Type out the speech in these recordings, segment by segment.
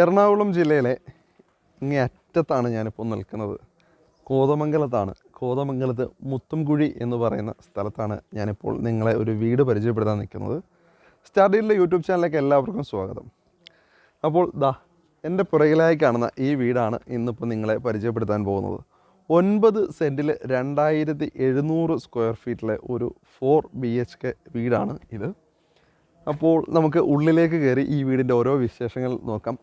എറണാകുളം ജില്ലയിലെ ഇങ്ങേ അറ്റത്താണ് ഞാനിപ്പോൾ നിൽക്കുന്നത്. കോതമംഗലത്താണ്. കോതമംഗലത്ത് മുത്തുംകുഴി എന്ന് പറയുന്ന സ്ഥലത്താണ് ഞാനിപ്പോൾ നിങ്ങളെ ഒരു വീട് പരിചയപ്പെടുത്താൻ നിൽക്കുന്നത്. സ്റ്റാർഡിലെ യൂട്യൂബ് ചാനലിലേക്ക് എല്ലാവർക്കും സ്വാഗതം. അപ്പോൾ എൻ്റെ പുറകിലായി കാണുന്ന ഈ വീടാണ് ഇന്നിപ്പോൾ നിങ്ങളെ പരിചയപ്പെടുത്താൻ പോകുന്നത്. 9 സെൻറ്റിൽ 2700 സ്ക്വയർ ഫീറ്റിലെ ഒരു 4 BHK വീടാണ് ഇത്. അപ്പോൾ നമുക്ക് ഉള്ളിലേക്ക് കയറി ഈ വീടിൻ്റെ ഓരോ വിശേഷങ്ങൾ നോക്കാം.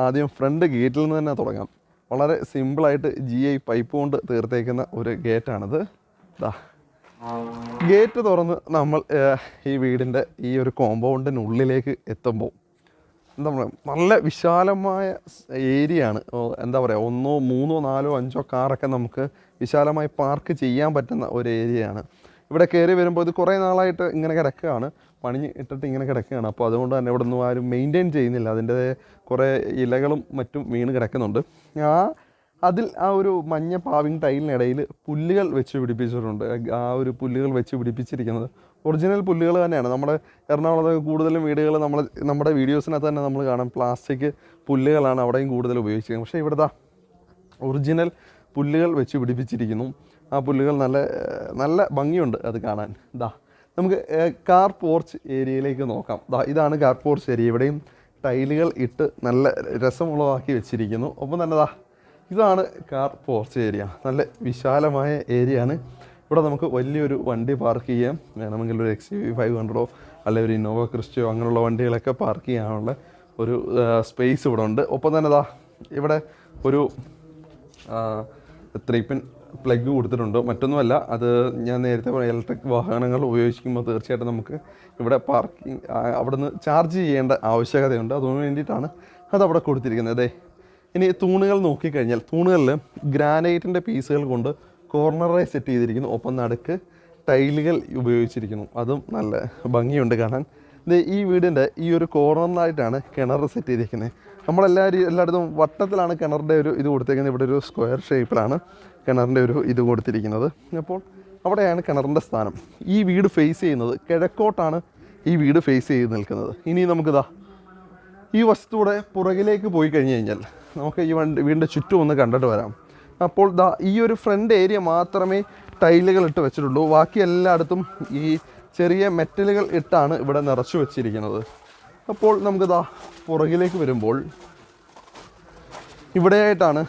ആദ്യം ഫ്രണ്ട് ഗേറ്റിൽ നിന്ന് തന്നെ തുടങ്ങാം. വളരെ സിമ്പിളായിട്ട് GI പൈപ്പ് കൊണ്ട് തീർത്തേക്കുന്ന ഒരു ഗേറ്റാണിത്. ഗേറ്റ് തുറന്ന് നമ്മൾ ഈ വീടിൻ്റെ ഈ ഒരു കോമ്പൗണ്ടിനുള്ളിലേക്ക് എത്തുമ്പോൾ എന്താ പറയുക, നല്ല വിശാലമായ ഏരിയയാണ്. എന്താ പറയുക, 1, 3, 4, 5 കാറൊക്കെ നമുക്ക് വിശാലമായി പാർക്ക് ചെയ്യാൻ പറ്റുന്ന ഒരു ഏരിയയാണ്. ഇവിടെ കയറി വരുമ്പോൾ ഇത് കുറേ നാളായിട്ട് ഇങ്ങനെ കിടക്കുകയാണ്, പണിഞ്ഞ് ഇട്ടിട്ട് ഇങ്ങനെ കിടക്കുകയാണ്. അപ്പോൾ അതുകൊണ്ട് തന്നെ ഇവിടെ ഒന്നും ആരും മെയിൻറ്റെയിൻ ചെയ്യുന്നില്ല. അതിൻ്റെ കുറേ ഇലകളും മറ്റും വീണ് കിടക്കുന്നുണ്ട്. അതിൽ ആ ഒരു മഞ്ഞ പാവിങ് ടൈലിനിടയിൽ പുല്ലുകൾ വെച്ച് പിടിപ്പിച്ചിട്ടുണ്ട്. ആ ഒരു പുല്ലുകൾ വെച്ച് പിടിപ്പിച്ചിരിക്കുന്നത് ഒറിജിനൽ പുല്ലുകൾ തന്നെയാണ്. നമ്മുടെ എറണാകുളത്ത് കൂടുതലും വീടുകൾ നമ്മുടെ വീഡിയോസിനകത്ത് തന്നെ നമ്മൾ കാണാം, പ്ലാസ്റ്റിക് പുല്ലുകളാണ് അവിടെയും കൂടുതൽ ഉപയോഗിച്ചിരിക്കുന്നത്. പക്ഷേ ഇവിടെ ഒറിജിനൽ പുല്ലുകൾ വെച്ച് പിടിപ്പിച്ചിരിക്കുന്നു. ആ പുല്ലുകൾ നല്ല ഭംഗിയുണ്ട് അത് കാണാൻ. നമുക്ക് കാർ പോർച്ച് ഏരിയയിലേക്ക് നോക്കാം. ഇതാണ് കാർ പോർച്ച് ഏരിയ. ഇവിടെയും ടൈലുകൾ ഇട്ട് നല്ല രസമുള്ളതാക്കി വെച്ചിരിക്കുന്നു. ഒപ്പം തന്നെ ഇതാണ് കാർ പോർച്ച് ഏരിയ. നല്ല വിശാലമായ ഏരിയയാണ്. ഇവിടെ നമുക്ക് വലിയൊരു വണ്ടി പാർക്ക് ചെയ്യാം. വേണമെങ്കിൽ ഒരു XUV 500 അല്ലെങ്കിൽ ഒരു ഇന്നോവ ക്രിസ്റ്റയോ അങ്ങനെയുള്ള വണ്ടികളൊക്കെ പാർക്ക് ചെയ്യാനുള്ള ഒരു സ്പേസ് ഇവിടെ ഉണ്ട്. ഒപ്പം തന്നെ ഇവിടെ ഒരു 3 പിൻ പ്ലഗ് കൊടുത്തിട്ടുണ്ട്. മറ്റൊന്നുമല്ല, അത് ഞാൻ നേരത്തെ പറഞ്ഞ ഇലക്ട്രിക് വാഹനങ്ങൾ ഉപയോഗിക്കുമ്പോൾ തീർച്ചയായിട്ടും നമുക്ക് ഇവിടെ പാർക്കിംഗ് അവിടുന്ന് ചാർജ് ചെയ്യേണ്ട ആവശ്യകതയുണ്ട്. അതിന് വേണ്ടിയിട്ടാണ് അതവിടെ കൊടുത്തിരിക്കുന്നത്. ഇനി തൂണുകൾ നോക്കിക്കഴിഞ്ഞാൽ തൂണുകളിൽ ഗ്രാനൈറ്റിൻ്റെ പീസുകൾ കൊണ്ട് കോർണറായി സെറ്റ് ചെയ്തിരിക്കുന്നു. ഒപ്പം നടുക്ക് ടൈലുകൾ ഉപയോഗിച്ചിരിക്കുന്നു. അതും നല്ല ഭംഗിയുണ്ട് കാണാൻ. ഈ വീടിൻ്റെ ഈ ഒരു കോർണറിനായിട്ടാണ് കിണർ സെറ്റ് ചെയ്തിരിക്കുന്നത്. എല്ലായിടത്തും വട്ടത്തിലാണ് കിണറിൻ്റെ ഒരു ഇത് കൊടുത്തിരിക്കുന്നത്. ഇവിടെ ഒരു സ്ക്വയർ ഷേപ്പിലാണ് കിണറിൻ്റെ ഒരു ഇത് കൊടുത്തിരിക്കുന്നത്. അപ്പോൾ അവിടെയാണ് കിണറിൻ്റെ സ്ഥാനം. ഈ വീട് ഫേസ് ചെയ്യുന്നത് കിഴക്കോട്ടാണ്. ഈ വീട് ഫേസ് ചെയ്ത് നിൽക്കുന്നത്. ഇനി നമുക്ക് ഈ വസ്തുവിടെ പുറകിലേക്ക് പോയി കഴിഞ്ഞ് കഴിഞ്ഞാൽ നമുക്ക് ഈ വീടിൻ്റെ ചുറ്റും ഒന്ന് കണ്ടിട്ട് വരാം. അപ്പോൾ ഈ ഒരു ഫ്രണ്ട് ഏരിയ മാത്രമേ ടൈലുകൾ ഇട്ട് വെച്ചിട്ടുള്ളൂ. ബാക്കി എല്ലായിടത്തും ഈ ചെറിയ മെറ്റലുകൾ ഇട്ടാണ് ഇവിടെ നിറച്ചു വെച്ചിരിക്കുന്നത്. അപ്പോൾ നമുക്ക് പുറകിലേക്ക് വരുമ്പോൾ ഇവിടെയായിട്ടാണ്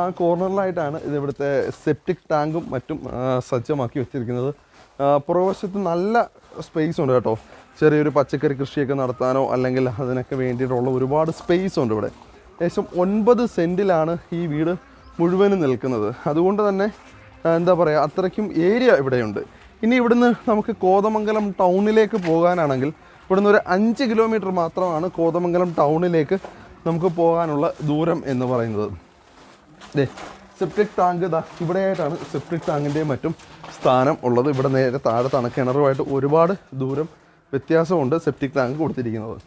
ആ കോർണറിലായിട്ടാണ് ഇവിടുത്തെ സെപ്റ്റിക് ടാങ്കും മറ്റും സജ്ജമാക്കി വെച്ചിരിക്കുന്നത്. പുറകുവശത്ത് നല്ല സ്പേസ് ഉണ്ട് കേട്ടോ. ചെറിയൊരു പച്ചക്കറി കൃഷിയൊക്കെ നടത്താനോ അല്ലെങ്കിൽ അതിനൊക്കെ വേണ്ടിയിട്ടുള്ള ഒരുപാട് സ്പേസ് ഉണ്ട് ഇവിടെ. ഏകദേശം 9 സെൻറ്റിലാണ് ഈ വീട് മുഴുവനും നിൽക്കുന്നത്. അതുകൊണ്ട് തന്നെ എന്താ പറയുക, അത്രയ്ക്കും ഏരിയ ഇവിടെയുണ്ട്. ഇനി ഇവിടുന്ന് നമുക്ക് കോതമംഗലം ടൗണിലേക്ക് പോകാനാണെങ്കിൽ ഇവിടുന്ന് ഒരു 5 കിലോമീറ്റർ മാത്രമാണ് കോതമംഗലം ടൗണിലേക്ക് നമുക്ക് പോകാനുള്ള ദൂരം എന്ന് പറയുന്നത്. സെപ്റ്റിക് ടാങ്ക് ഇവിടെയായിട്ടാണ് സെപ്റ്റിക് ടാങ്കിൻ്റെയും മറ്റും സ്ഥാനം ഉള്ളത്. ഇവിടെ നേരെ താഴത്താണ് കിണറുമായിട്ട് ഒരുപാട് ദൂരം വ്യത്യാസമുണ്ട് സെപ്റ്റിക് ടാങ്ക് കൊടുത്തിരിക്കുന്നത്.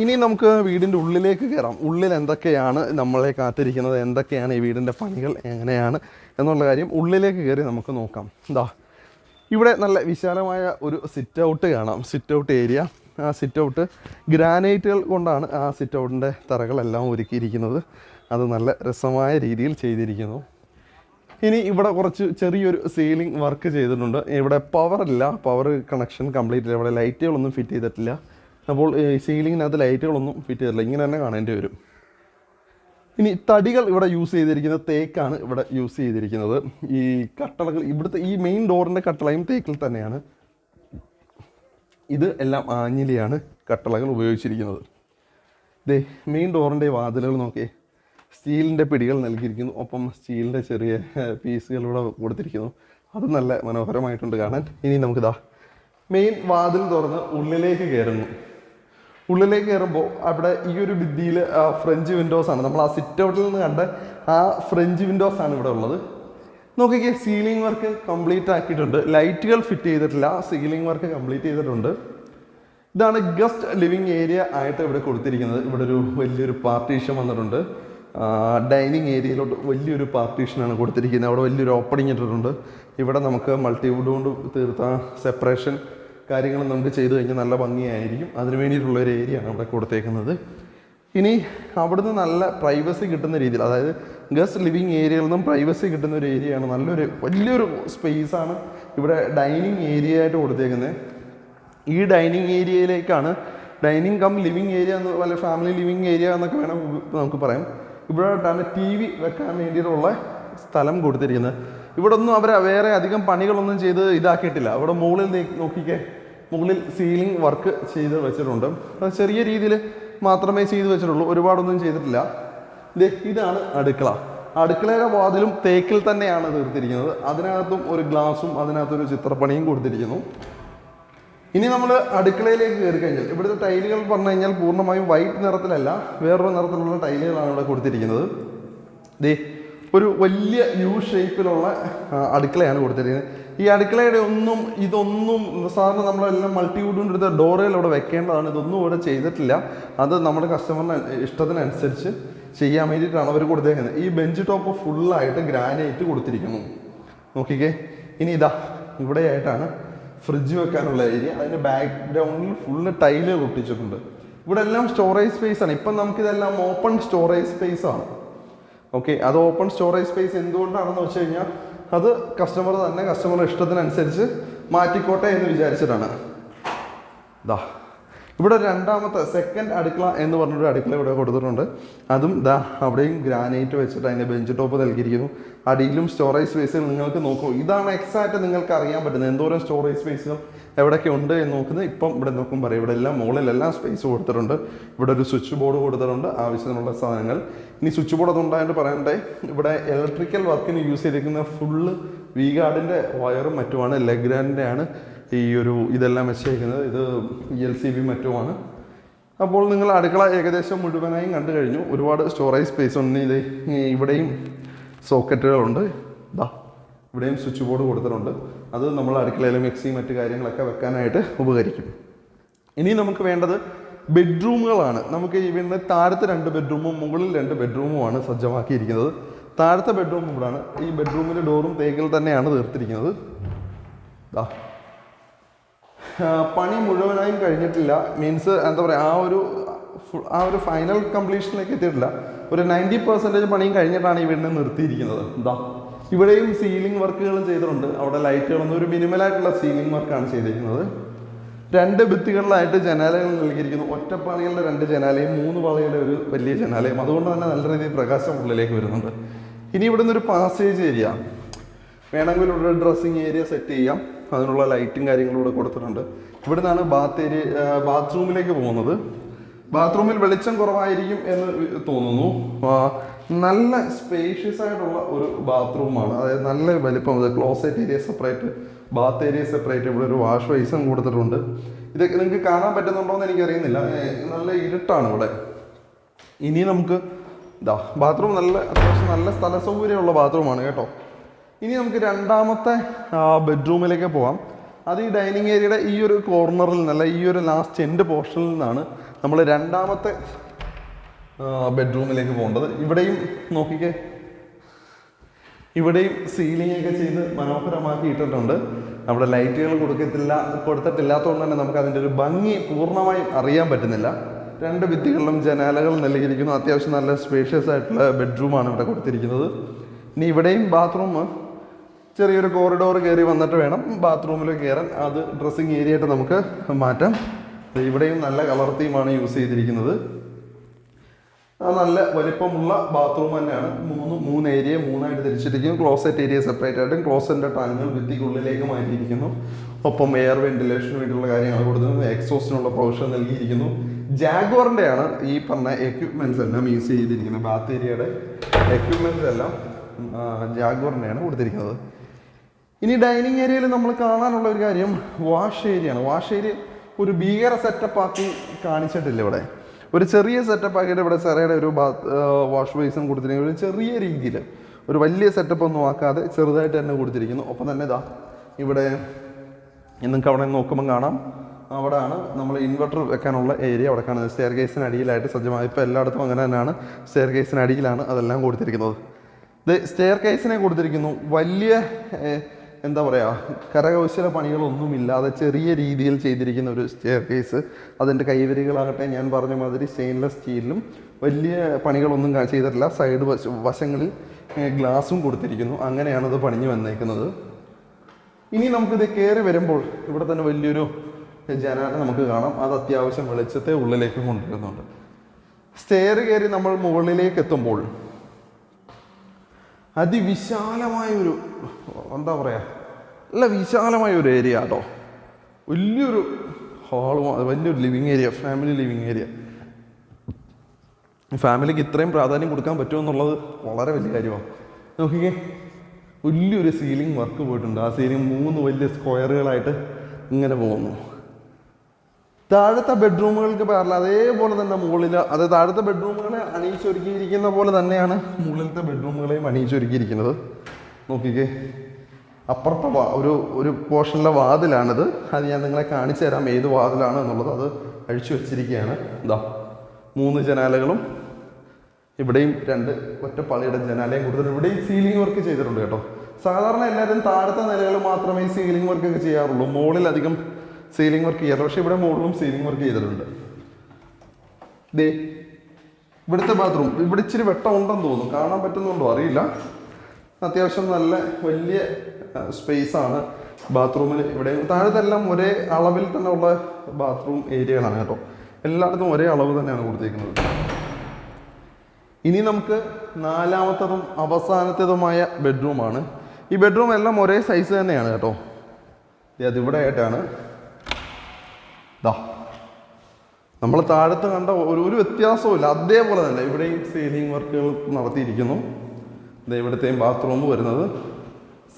ഇനി നമുക്ക് വീടിൻ്റെ ഉള്ളിലേക്ക് കയറാം. ഉള്ളിൽ എന്തൊക്കെയാണ് നമ്മളെ കാത്തിരിക്കുന്നത്, എന്തൊക്കെയാണ് ഈ വീടിൻ്റെ പണികൾ എങ്ങനെയാണ് എന്നുള്ള കാര്യം ഉള്ളിലേക്ക് കയറി നമുക്ക് നോക്കാം. ഇവിടെ നല്ല വിശാലമായ ഒരു സിറ്റ് ഔട്ട് കാണാം. Sit out area. ആ സിറ്റ് ഔട്ട് ഗ്രാനൈറ്റുകൾ കൊണ്ടാണ് ആ സിറ്റ് ഔട്ടിൻ്റെ തറകളെല്ലാം ഒരുക്കിയിരിക്കുന്നത്. അത് നല്ല രസമായ രീതിയിൽ ചെയ്തിരിക്കുന്നു. ഇനി ഇവിടെ കുറച്ച് ചെറിയൊരു സീലിംഗ് വർക്ക് ചെയ്തിട്ടുണ്ട്. ഇവിടെ പവർ കണക്ഷൻ കംപ്ലീറ്റ് ഇല്ല. ഇവിടെ ലൈറ്റുകളൊന്നും ഫിറ്റ് ചെയ്തിട്ടില്ല. അപ്പോൾ സീലിങ്ങിനകത്ത് ലൈറ്റുകളൊന്നും ഫിറ്റ് ചെയ്തിട്ടില്ല. ഇങ്ങനെ തന്നെ കാണേണ്ടി വരും. ഇനി തടികൾ ഇവിടെ യൂസ് ചെയ്തിരിക്കുന്നത് തേക്കാണ് ഇവിടെ യൂസ് ചെയ്തിരിക്കുന്നത്. ഈ കട്ടളകൾ ഇവിടുത്തെ ഈ മെയിൻ ഡോറിൻ്റെ കട്ടളയും തേക്കിൽ തന്നെയാണ്. ഇത് എല്ലാം ആഞ്ഞിലിയാണ് കട്ടളകൾ ഉപയോഗിച്ചിരിക്കുന്നത്. മെയിൻ ഡോറിൻ്റെ വാതിലുകൾ നോക്കിയേ, സ്റ്റീലിൻ്റെ പിടികൾ നൽകിയിരിക്കുന്നു. ഒപ്പം സ്റ്റീലിൻ്റെ ചെറിയ പീസുകൾ ഇവിടെ കൊടുത്തിരിക്കുന്നു. അത് നല്ല മനോഹരമായിട്ടുണ്ട് കാണാൻ. ഇനി നമുക്ക് മെയിൻ വാതിൽ തുറന്ന് ഉള്ളിലേക്ക് കയറുന്നു. ഉള്ളിലേക്ക് കയറുമ്പോൾ അവിടെ ഈ ഒരു ഭിത്തിയിൽ ഫ്രഞ്ച് വിൻഡോസാണ്. നമ്മൾ ആ സിറ്റ് ഔട്ടിൽ നിന്ന് കണ്ട ആ ഫ്രഞ്ച് വിൻഡോസാണ് ഇവിടെ ഉള്ളത്. നോക്കിക്കേ, സീലിംഗ് വർക്ക് കംപ്ലീറ്റ് ആക്കിയിട്ടുണ്ട്. ലൈറ്റുകൾ ഫിറ്റ് ചെയ്തിട്ടില്ല, സീലിംഗ് വർക്ക് കംപ്ലീറ്റ് ചെയ്തിട്ടുണ്ട്. ഇതാണ് ഗസ്റ്റ് ലിവിങ് ഏരിയ ആയിട്ട് ഇവിടെ കൊടുത്തിരിക്കുന്നത്. ഇവിടെ ഒരു വലിയൊരു പാർട്ടീഷൻ വന്നിട്ടുണ്ട്. ഡൈനിങ് ഏരിയയിലോട്ട് വലിയൊരു പാർട്ടീഷനാണ് കൊടുത്തിരിക്കുന്നത്. അവിടെ വലിയൊരു ഓപ്പണിങ് ഇട്ടിട്ടുണ്ട്. ഇവിടെ നമുക്ക് മൾട്ടിവുഡ് കൊണ്ട് തീർത്ത സെപ്പറേഷൻ കാര്യങ്ങളും നമുക്ക് ചെയ്തു കഴിഞ്ഞാൽ നല്ല ഭംഗിയായിരിക്കും. അതിന് വേണ്ടിയിട്ടുള്ളൊരു ഏരിയയാണ് ഇവിടെ കൊടുത്തേക്കുന്നത്. ഇനി അവിടുന്ന് നല്ല പ്രൈവസി കിട്ടുന്ന രീതിയിൽ, അതായത് ഗസ്റ്റ് ലിവിങ് ഏരിയയിൽ നിന്നും പ്രൈവസി കിട്ടുന്ന ഒരു ഏരിയയാണ്. വലിയൊരു സ്പേസാണ് ഇവിടെ ഡൈനിങ് ഏരിയ ആയിട്ട് കൊടുത്തേക്കുന്നത്. ഈ ഡൈനിങ് ഏരിയയിലേക്കാണ് ഡൈനിങ് കം ലിവിങ് ഏരിയ എന്ന്, വല്ല ഫാമിലി ലിവിങ് ഏരിയ എന്നൊക്കെ വേണം നമുക്ക് പറയാം. ഇവിടെയാണ് TV വെക്കാൻ വേണ്ടിയിട്ടുള്ള സ്ഥലം കൊടുത്തിരിക്കുന്നത്. ഇവിടെ ഒന്നും അവർ വേറെ അധികം പണികളൊന്നും ചെയ്ത് ഇതാക്കിയിട്ടില്ല. അവിടെ മുകളിൽ നോക്കിക്കേ, മുകളിൽ സീലിംഗ് വർക്ക് ചെയ്ത് വെച്ചിട്ടുണ്ട്. അത് ചെറിയ രീതിയിൽ മാത്രമേ ചെയ്ത് വെച്ചിട്ടുള്ളൂ, ഒരുപാടൊന്നും ചെയ്തിട്ടില്ല. ഇതാണ് അടുക്കള. അടുക്കളയുടെ വാതിലും തേക്കിൽ തന്നെയാണ് തീർത്തിരിക്കുന്നത്. അതിനകത്തും ഒരു ഗ്ലാസും അതിനകത്തൊരു ചിത്രപ്പണിയും കൊടുത്തിരിക്കുന്നു. ഇനി നമ്മൾ അടുക്കളയിലേക്ക് കയറി കഴിഞ്ഞാൽ ഇവിടുത്തെ ടൈലുകൾ പറഞ്ഞു കഴിഞ്ഞാൽ പൂർണ്ണമായും വൈറ്റ് നിറത്തിലല്ല, വേറൊരു നിറത്തിലുള്ള ടൈലുകളാണ് ഇവിടെ കൊടുത്തിരിക്കുന്നത്. ഒരു വലിയ യു ഷേപ്പിലുള്ള അടുക്കളയാണ് കൊടുത്തിരിക്കുന്നത്. ഈ അടുക്കളയുടെ ഇതൊന്നും സാധാരണ നമ്മളെല്ലാം മൾട്ടിവുഡിൻ്റെ അടുത്ത ഡോറുകൾ ഇവിടെ വെക്കേണ്ടതാണ്. ഇതൊന്നും ഇവിടെ ചെയ്തിട്ടില്ല. അത് നമ്മുടെ കസ്റ്റമറിന് ഇഷ്ടത്തിനനുസരിച്ച് ചെയ്യാൻ വേണ്ടിയിട്ടാണ് അവർ കൊടുത്തേക്കുന്നത്. ഈ ബെഞ്ച് ടോപ്പ് ഫുള്ളായിട്ട് ഗ്രാനൈറ്റ് കൊടുത്തിരിക്കുന്നു. നോക്കിക്കേ. ഇനി ഇവിടെയായിട്ടാണ് ഫ്രിഡ്ജ് വെക്കാനുള്ള ഏരിയ. അതിൻ്റെ ബാക്ക്ഗ്രൗണ്ടിൽ ഫുള്ള് ടൈലുകൾ ഒട്ടിച്ചിട്ടുണ്ട്. ഇവിടെ എല്ലാം സ്റ്റോറേജ് സ്പേസ് ആണ്. ഇപ്പം നമുക്കിതെല്ലാം ഓപ്പൺ സ്റ്റോറേജ് സ്പേസ് ആണ്. ഓക്കെ, അത് ഓപ്പൺ സ്റ്റോറേജ് സ്പേസ് എന്തുകൊണ്ടാണെന്ന് വെച്ച് കഴിഞ്ഞാൽ അത് കസ്റ്റമറുടെ ഇഷ്ടത്തിനനുസരിച്ച് മാറ്റിക്കോട്ടെ എന്ന് വിചാരിച്ചിട്ടാണ്. ഇവിടെ രണ്ടാമത്തെ സെക്കൻഡ് അടുക്കള എന്ന് പറഞ്ഞൊരു അടുക്കള ഇവിടെ കൊടുത്തിട്ടുണ്ട്. അതും അവിടെയും ഗ്രാനൈറ്റ് വെച്ചിട്ട് അതിൻ്റെ ബെഞ്ച് ടോപ്പ് നൽകിയിരിക്കുന്നു. അടിയിലും സ്റ്റോറേജ് സ്പേസുകൾ നിങ്ങൾക്ക് നോക്കൂ. ഇതാണ് എക്സാക്റ്റ് നിങ്ങൾക്ക് അറിയാൻ പറ്റുന്നത് എന്തോരം സ്റ്റോറേജ് സ്പേസുകൾ എവിടെയൊക്കെ ഉണ്ട് എന്ന് നോക്കുന്നത്. ഇപ്പം ഇവിടെ നോക്കും പറയും, ഇവിടെ എല്ലാം മുകളിലെല്ലാം സ്പേസ് കൊടുത്തിട്ടുണ്ട്. ഇവിടെ ഒരു സ്വിച്ച് ബോർഡ് കൊടുത്തിട്ടുണ്ട്, ആവശ്യത്തിനുള്ള സാധനങ്ങൾ. ഇനി സ്വിച്ച് ബോർഡ് അതുണ്ടായിട്ട് പറയണ്ടേ, ഇവിടെ ഇലക്ട്രിക്കൽ വർക്കിന് യൂസ് ചെയ്തിരിക്കുന്ന ഫുള്ള് വി ഗാർഡിൻ്റെ വയറും മറ്റുമാണ്. ലെഗ്രാൻഡിൻ്റെ ആണ് ഇതെല്ലാം വെച്ചേക്കുന്നത്. ഇത് ELCB മറ്റുമാണ്. അപ്പോൾ നിങ്ങൾ അടുക്കള ഏകദേശം മുഴുവനായും കണ്ടു കഴിഞ്ഞു. ഒരുപാട് സ്റ്റോറേജ് സ്പേസ് ഉണ്ട്. ഇവിടെയും സോക്കറ്റുകളുണ്ട്. ഇവിടെയും സ്വിച്ച് ബോർഡ് കൊടുത്തിട്ടുണ്ട്. അത് നമ്മൾ അടുക്കളയിൽ മിക്സി മറ്റു കാര്യങ്ങളൊക്കെ വെക്കാനായിട്ട് ഉപകരിക്കും. ഇനി നമുക്ക് വേണ്ടത് ബെഡ്റൂമുകളാണ്. നമുക്ക് ഇവിടെ താഴത്തെ 2 ബെഡ്റൂമും മുകളിൽ 2 ബെഡ്റൂമുമാണ് സജ്ജമാക്കിയിരിക്കുന്നത്. താഴത്തെ ബെഡ്റൂം ഇവിടാണ്. ഈ ബെഡ്റൂമിൻ്റെ ഡോറും തേക്കിൽ തന്നെയാണ് തീർത്തിരിക്കുന്നത്. പണി മുഴുവനായും കഴിഞ്ഞിട്ടില്ല. മീൻസ് എന്താ പറയുക, ആ ഒരു ഫൈനൽ കംപ്ലീഷനിലേക്ക് എത്തിയിട്ടില്ല. ഒരു 90% പണിയും കഴിഞ്ഞിട്ടാണ് ഈ വീടിനെ നിർത്തിയിരിക്കുന്നത്. ഇവിടെയും സീലിംഗ് വർക്കുകളും ചെയ്തിട്ടുണ്ട്. അവിടെ ലൈറ്റുകളൊന്നും, ഒരു മിനിമലായിട്ടുള്ള സീലിംഗ് വർക്കാണ് ചെയ്തിരിക്കുന്നത്. 2 ഭിത്തികളിലായിട്ട് ജനാലകൾ നൽകിയിരിക്കുന്നു. ഒറ്റപ്പാളികളുടെ 2 ജനാലയും 3 പാളിയുടെ ഒരു വലിയ ജനാലയും. അതുകൊണ്ട് തന്നെ നല്ല രീതിയിൽ പ്രകാശം ഉള്ളിലേക്ക് വരുന്നുണ്ട്. ഇനി ഇവിടെ നിന്നൊരു പാസേജ് ഏരിയ വേണമെങ്കിൽ ഇവിടെ ഡ്രസ്സിങ് ഏരിയ സെറ്റ് ചെയ്യാം. അതിനുള്ള ലൈറ്റും കാര്യങ്ങളും ഇവിടെ കൊടുത്തിട്ടുണ്ട്. ഇവിടെ നിന്നാണ് ബാത്റൂമിലേക്ക് പോകുന്നത്. ബാത്റൂമിൽ വെളിച്ചം കുറവായിരിക്കും എന്ന് തോന്നുന്നു. നല്ല സ്പേഷ്യസ് ആയിട്ടുള്ള ഒരു ബാത്റൂമാണ്. അതായത് നല്ല വലിപ്പം. Closet area separate, Baat area separate. ഇവിടെ ഒരു വാഷ് ബേസിൻ കൊടുത്തിട്ടുണ്ട്. ഇതൊക്കെ നിങ്ങൾക്ക് കാണാൻ പറ്റുന്നുണ്ടോ എന്ന് എനിക്കറിയുന്നില്ല, നല്ല ഇരുട്ടാണ് ഇവിടെ. ഇനി നമുക്ക് ബാത്റൂം അത്യാവശ്യം നല്ല സ്ഥല സൗകര്യമുള്ള ബാത്റൂമാണ് കേട്ടോ. ഇനി നമുക്ക് രണ്ടാമത്തെ ബെഡ്റൂമിലേക്ക് പോവാം. അത് ഈ ഡൈനിങ് ഏരിയയുടെ ഈ ഒരു കോർണറിൽ നിന്നല്ല, ഈ ഒരു ലാസ്റ്റ് എൻഡ് പോർഷനിൽ നിന്നാണ് നമ്മൾ രണ്ടാമത്തെ ബെഡ്റൂമിലേക്ക് പോകേണ്ടത്. ഇവിടെയും നോക്കിക്കേ, ഇവിടെയും സീലിംഗ് ഒക്കെ ചെയ്ത് മനോഹരമാക്കി ഇട്ടിട്ടുണ്ട്. അവിടെ ലൈറ്റുകൾ കൊടുത്തിട്ടില്ലാത്തതുകൊണ്ട് തന്നെ നമുക്ക് അതിൻ്റെ ഒരു ഭംഗി പൂർണ്ണമായും അറിയാൻ പറ്റുന്നില്ല. 2 ഭിത്തികളിലും ജനാലകൾ നൽകിയിരിക്കുന്നു. അത്യാവശ്യം നല്ല സ്പേഷ്യസ് ആയിട്ടുള്ള ബെഡ്റൂമാണ് ഇവിടെ കൊടുത്തിരിക്കുന്നത്. ഇനി ഇവിടെയും ബാത്റൂം ചെറിയൊരു കോറിഡോർ കയറി വന്നിട്ട് വേണം ബാത്റൂമിൽ കയറാൻ. അത് ഡ്രസ്സിങ് ഏരിയ ആയിട്ട് നമുക്ക് മാറ്റാം. ഇവിടെയും നല്ല കളർ തീമാണ് യൂസ് ചെയ്തിരിക്കുന്നത്. നല്ല വലിപ്പമുള്ള ബാത്റൂം തന്നെയാണ്. 3 ഏരിയ 3ആയിട്ട് തിരിച്ചിരിക്കുന്നു. ക്ലോസറ്റ് ഏരിയ സെപ്പറേറ്റ് ആയിട്ടും ക്ലോസറ്റിൻ്റെ ടാങ്കുകൾ ഭിത്തിക്കുള്ളിലേക്ക് മാറ്റിയിരിക്കുന്നു. ഒപ്പം എയർ വെന്റിലേഷന് വേണ്ടിയുള്ള കാര്യങ്ങൾ കൊടുത്തിട്ടുണ്ട്. എക്സോസ്റ്റിനുള്ള പ്രൊവിഷൻ നൽകിയിരിക്കുന്നു. ജാഗ്വറിൻ്റെ ആണ് ഈ പറഞ്ഞ എക്യുപ്മെൻറ്റ്സ് എല്ലാം യൂസ് ചെയ്തിരിക്കുന്നത്. ബാത്ത് ഏരിയയുടെ എക്യുപ്മെൻറ്റ്സ് എല്ലാം ജാഗ്വറിൻ്റെയാണ് കൊടുത്തിരിക്കുന്നത്. ഇനി ഡൈനിങ് ഏരിയയിൽ നമ്മൾ കാണാനുള്ള ഒരു കാര്യം വാഷ് ഏരിയയാണ്. വാഷ് ഏരിയ ഒരു ഭീകര സെറ്റപ്പ് ആക്കി കാണിച്ചിട്ടില്ല. ഇവിടെ ഒരു ചെറിയ സെറ്റപ്പ് ആക്കിയിട്ട് ഇവിടെ സെറയുടെ ഒരു വാഷ് ബേസിൻ കൊടുത്തിരിക്കുന്നത് ഒരു ചെറിയ രീതിയിൽ, ഒരു വലിയ സെറ്റപ്പ് ഒന്നും ആക്കാതെ ചെറുതായിട്ട് തന്നെ കൊടുത്തിരിക്കുന്നു. ഒപ്പം തന്നെ ഇവിടെ നിങ്ങൾക്ക് അവിടെ നോക്കുമ്പോൾ കാണാം, അവിടെയാണ് നമ്മൾ ഇൻവെർട്ടർ വെക്കാനുള്ള ഏരിയ അവിടെ കാണുന്നത്. സ്റ്റെയർ കേസിന് അടിയിലായിട്ട് സജ്ജമായി. ഇപ്പോൾ എല്ലായിടത്തും അങ്ങനെ തന്നെയാണ്, സ്റ്റെയർ കേസിന് അടിയിലാണ് അതെല്ലാം കൊടുത്തിരിക്കുന്നത്. സ്റ്റെയർ കേസിനെ കൊടുത്തിരിക്കുന്നു. വലിയ എന്താ പറയുക, കരകൗശല പണികളൊന്നുമില്ലാതെ ചെറിയ രീതിയിൽ ചെയ്തിരിക്കുന്ന ഒരു സ്റ്റെയർ കേസ്. അതിൻ്റെ കൈവരികളാകട്ടെ ഞാൻ പറഞ്ഞ മാതിരി സ്റ്റെയിൻലെസ് സ്റ്റീലിലും വലിയ പണികളൊന്നും ചെയ്തിട്ടില്ല. സൈഡ് വശങ്ങളിൽ ഗ്ലാസും കൊടുത്തിരിക്കുന്നു. അങ്ങനെയാണത് പണിഞ്ഞു വന്നേക്കുന്നത്. ഇനി നമുക്കിത് കയറി വരുമ്പോൾ ഇവിടെ തന്നെ വലിയൊരു ജനാല നമുക്ക് കാണാം. അത് അത്യാവശ്യം വെളിച്ചത്തെ ഉള്ളിലേക്ക് കൊണ്ടുവരുന്നുണ്ട്. സ്റ്റെയർ കയറി നമ്മൾ മുകളിലേക്ക് എത്തുമ്പോൾ അതിവിശാലമായൊരു എന്താ പറയുക, നല്ല വിശാലമായ ഒരു ഏരിയ കേട്ടോ. വലിയൊരു ഹാളും വലിയൊരു living area, family living area. ഫാമിലിക്ക് ഇത്രയും പ്രാധാന്യം കൊടുക്കാൻ പറ്റുമെന്നുള്ളത് വളരെ വലിയ കാര്യമാണ്. നോക്കിക്കേ, വലിയൊരു സീലിംഗ് വർക്ക് പോയിട്ടുണ്ട്. ആ സീലിംഗ് 3 വലിയ സ്ക്വയറുകളായിട്ട് ഇങ്ങനെ പോകുന്നു. താഴത്തെ ബെഡ്റൂമുകൾക്ക് പറയാറില്ല, അതേപോലെ തന്നെ മുകളിൽ അത് താഴത്തെ ബെഡ്റൂമുകളെ അണിയിച്ചൊരുക്കിയിരിക്കുന്ന പോലെ തന്നെയാണ് മുകളിലത്തെ ബെഡ്റൂമുകളെയും അണിയിച്ചൊരുക്കിയിരിക്കുന്നത്. നോക്കിക്കേ, അപ്പുറത്തെ ഒരു പോർഷനിലെ വാതിലാണിത്. അത് ഞാൻ നിങ്ങളെ കാണിച്ചു തരാം ഏത് വാതിലാണ് എന്നുള്ളത്. അത് അഴിച്ചു വെച്ചിരിക്കുകയാണ്. ഇതാ 3 ജനാലകളും ഇവിടെയും 2 ഒറ്റപ്പാളിയുടെ ജനാലയും കൊടുത്തിട്ട് ഇവിടെയും സീലിംഗ് വർക്ക് ചെയ്തിട്ടുണ്ട് കേട്ടോ. സാധാരണ എല്ലാവരും താഴത്തെ നിലകൾ മാത്രമേ സീലിംഗ് വർക്ക് ഒക്കെ ചെയ്യാറുള്ളൂ, മുകളിൽ അധികം സീലിംഗ് വർക്ക് ചെയ്യാറ്. പക്ഷെ ഇവിടെ മുകളിലും സീലിംഗ് വർക്ക് ചെയ്തിട്ടുണ്ട്. ദേ ഇവിടുത്തെ ബാത്റൂം, ഇവിടെ ഇച്ചിരി വെട്ടം ഉണ്ടെന്ന് തോന്നുന്നു, കാണാൻ പറ്റുന്നുണ്ടോ അറിയില്ല. അത്യാവശ്യം നല്ല വലിയ സ്പേസാണ് ബാത്റൂമിൽ. ഇവിടെ താഴത്തെല്ലാം ഒരേ അളവിൽ തന്നെ ഉള്ള ബാത്റൂം ഏരിയകളാണ് കേട്ടോ. എല്ലായിടത്തും ഒരേ അളവ് തന്നെയാണ് കൊടുത്തേക്കുന്നത്. ഇനി നമുക്ക് 4ാമത്തതും അവസാനത്തേതുമായ ബെഡ്റൂമാണ്. ഈ ബെഡ്റൂം എല്ലാം ഒരേ സൈസ് തന്നെയാണ് കേട്ടോ. അതിവിടെ ആയിട്ടാണ്. നമ്മൾ താഴത്ത് കണ്ട ഒരു വ്യത്യാസവും ഇല്ല, അതേപോലെ തന്നെ ഇവിടെയും സീലിംഗ് വർക്കുകൾ നടത്തിയിരിക്കുന്നു. ഇവിടുത്തെയും ബാത്റൂം വരുന്നത്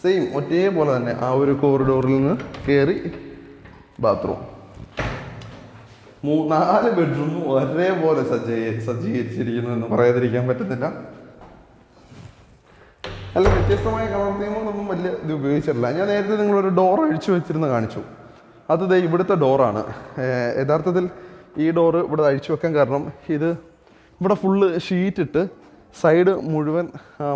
സെയിം ഒറ്റേപോലെ തന്നെ. ആ ഒരു കോറിഡോറിൽ നിന്ന് കയറി ബാത്റൂം. 4 ബെഡ്റൂമും ഒരേപോലെ സജ്ജീകരിച്ചിരിക്കുന്നു എന്ന് പറയാതിരിക്കാൻ പറ്റുന്നില്ല. അല്ല, വ്യത്യസ്തമായ കളർ തീമുകളൊന്നും വലിയ ഇത് ഉപയോഗിച്ചിട്ടില്ല. ഞാൻ നേരത്തെ നിങ്ങളൊരു ഡോർ അഴിച്ചു വെച്ചിരുന്ന് കാണിച്ചു. അത് ഇവിടുത്തെ ഡോറാണ്. യഥാർത്ഥത്തിൽ ഈ ഡോറ് ഇവിടെ അഴിച്ചു വെക്കാൻ കാരണം ഇത് ഇവിടെ ഫുള്ള് ഷീറ്റിട്ട് സൈഡ് മുഴുവൻ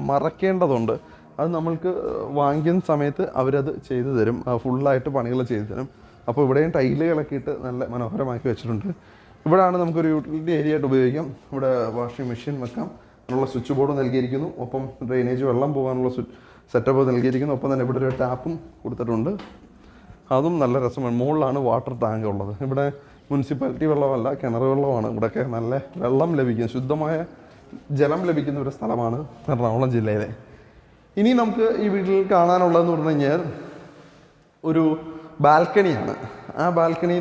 മറയ്ക്കേണ്ടതുണ്ട്. അത് നമ്മൾക്ക് വാങ്ങിക്കുന്ന സമയത്ത് അവരത് ചെയ്തു തരും, ഫുള്ളായിട്ട് പണികൾ ചെയ്തു തരും. അപ്പോൾ ഇവിടെയും ടൈലുകളൊക്കെ ഇട്ട് നല്ല മനോഹരമാക്കി വെച്ചിട്ടുണ്ട്. ഇവിടെയാണ് നമുക്കൊരു യൂട്ടിലിറ്റി ഏരിയ ആയിട്ട് ഉപയോഗിക്കാം. ഇവിടെ വാഷിംഗ് മെഷീൻ വെക്കാം, അതിനുള്ള സ്വിച്ച് ബോർഡ് നൽകിയിരിക്കുന്നു. ഒപ്പം ഡ്രെയിനേജ് വെള്ളം പോകാനുള്ള സെറ്റപ്പ് നൽകിയിരിക്കുന്നു. ഒപ്പം തന്നെ ഇവിടെ ഒരു ടാപ്പും കൊടുത്തിട്ടുണ്ട്. അതും നല്ല രസമാണ്. മുകളിലാണ് വാട്ടർ ടാങ്ക് ഉള്ളത്. ഇവിടെ മുനിസിപ്പാലിറ്റി വെള്ളമല്ല, കിണർ വെള്ളമാണ്. ഇവിടെയൊക്കെ നല്ല വെള്ളം ലഭിക്കുന്ന, ശുദ്ധമായ ജലം ലഭിക്കുന്ന ഒരു സ്ഥലമാണ് എറണാകുളം ജില്ലയിലെ. ഇനി നമുക്ക് ഈ വീട്ടിൽ കാണാനുള്ളതെന്ന് പറഞ്ഞു കഴിഞ്ഞാൽ ഒരു ബാൽക്കണിയാണ്. ആ ബാൽക്കണി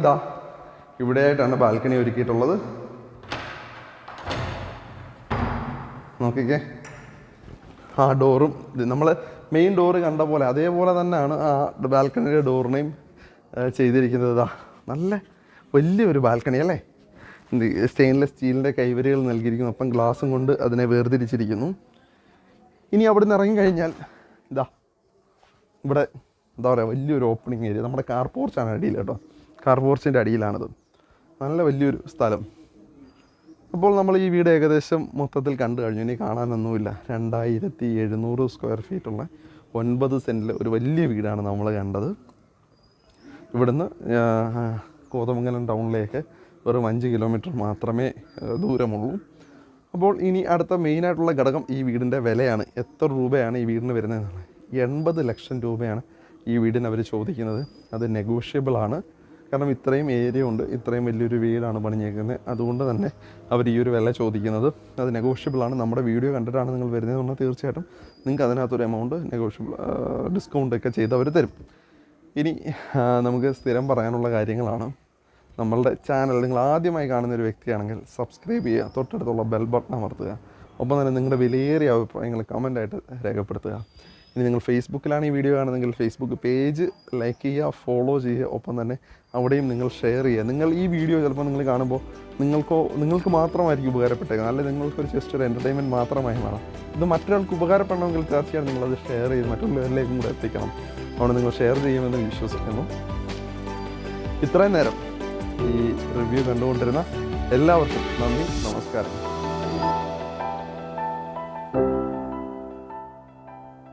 ഇവിടെയായിട്ടാണ് ബാൽക്കണി ഒരുക്കിയിട്ടുള്ളത്. നോക്കിക്കേ, ആ ഡോറും നമ്മൾ മെയിൻ ഡോറ് കണ്ട പോലെ അതേപോലെ തന്നെയാണ് ആ ബാൽക്കണിയുടെ ഡോറിനെയും ചെയ്തിരിക്കുന്നത്. നല്ല വലിയൊരു ബാൽക്കണി അല്ലേ. സ്റ്റെയിൻലെസ് സ്റ്റീലിൻ്റെ കൈവരികൾ നൽകിയിരിക്കുന്നു. അപ്പം ഗ്ലാസും കൊണ്ട് അതിനെ വേർതിരിച്ചിരിക്കുന്നു. ഇനി അവിടെ നിന്ന് ഇറങ്ങിക്കഴിഞ്ഞാൽ ഇവിടെ എന്താ പറയുക, വലിയൊരു ഓപ്പണിംഗ് ഏരിയ. നമ്മുടെ കാർ പോർച്ചാണ് അടിയിൽ കേട്ടോ. കാർ പോർച്ചിൻ്റെ അടിയിലാണത്. നല്ല വലിയൊരു സ്ഥലം. അപ്പോൾ നമ്മൾ ഈ വീട് ഏകദേശം മൊത്തത്തിൽ കണ്ടു കഴിഞ്ഞു. ഇനി കാണാനൊന്നുമില്ല. 2700 സ്ക്വയർ ഫീറ്റുള്ള 9 സെൻറ്റിൽ ഒരു വലിയ വീടാണ് നമ്മൾ കണ്ടത്. ഇവിടുന്ന് കോതമംഗലം ടൗണിലേക്ക് വെറും 5 കിലോമീറ്റർ മാത്രമേ ദൂരമുള്ളൂ. അപ്പോൾ ഇനി അടുത്ത മെയിനായിട്ടുള്ള ഘടകം ഈ വീടിൻ്റെ വിലയാണ്. എത്ര രൂപയാണ് ഈ വീടിന് വരുന്നതെന്നാണ്. 80 ലക്ഷം രൂപയാണ് ഈ വീടിന് അവർ ചോദിക്കുന്നത്. അത് നെഗോഷ്യബിളാണ്. കാരണം ഇത്രയും ഏരിയ ഉണ്ട്, ഇത്രയും വലിയൊരു വീടാണ് പണിഞ്ഞേക്കുന്നത്. അതുകൊണ്ട് തന്നെ അവർ ഈ ഒരു വില ചോദിക്കുന്നത്. അത് നെഗോഷ്യബിളാണ്. നമ്മുടെ വീഡിയോ കണ്ടിട്ടാണ് നിങ്ങൾ വരുന്നതെന്ന് പറഞ്ഞാൽ തീർച്ചയായിട്ടും നിങ്ങൾക്ക് അതിനകത്തൊരു എമൗണ്ട് നെഗോഷ്യബിൾ ഡിസ്കൗണ്ടൊക്കെ ചെയ്ത് അവർ തരും. ഇനി നമുക്ക് സ്ഥിരം പറയാനുള്ള കാര്യങ്ങളാണ്. നമ്മളുടെ ചാനൽ നിങ്ങൾ ആദ്യമായി കാണുന്ന ഒരു വ്യക്തിയാണെങ്കിൽ സബ്സ്ക്രൈബ് ചെയ്യുക, തൊട്ടടുത്തുള്ള ബെൽ ബട്ടൺ അമർത്തുക. ഒപ്പം തന്നെ നിങ്ങളുടെ വിലയേറിയ അഭിപ്രായങ്ങൾ കമൻ്റായിട്ട് രേഖപ്പെടുത്തുക. ഇനി നിങ്ങൾ ഫേസ്ബുക്കിലാണ് ഈ വീഡിയോ കാണുന്നതെങ്കിൽ ഫേസ്ബുക്ക് പേജ് ലൈക്ക് ചെയ്യുക, ഫോളോ ചെയ്യുക. ഒപ്പം തന്നെ അവിടെയും നിങ്ങൾ ഷെയർ ചെയ്യുക. നിങ്ങൾ ഈ വീഡിയോ ചിലപ്പോൾ നിങ്ങൾ കാണുമ്പോൾ നിങ്ങൾക്ക് മാത്രമായിരിക്കും ഉപകാരപ്പെട്ടേക്കുന്നത്, അല്ലെങ്കിൽ നിങ്ങൾക്കൊരു ജസ്റ്റ് ഒരു എൻ്റർടൈൻമെൻറ്റ് മാത്രമായി മാറാം. ഇത് മറ്റൊരാൾക്ക് ഉപകാരപ്പെടണമെങ്കിൽ തീർച്ചയായും നിങ്ങളത് ഷെയർ ചെയ്ത് മറ്റുള്ളവരിലേക്കും കൂടെ എത്തിക്കണം. അതുകൊണ്ട് നിങ്ങൾ ഷെയർ ചെയ്യുമെന്ന് വിശ്വസിക്കുന്നു. ഇത്രയും നേരം ഈ റിവ്യൂ കണ്ടുകൊണ്ടിരുന്ന എല്ലാവർക്കും നന്ദി, നമസ്കാരം.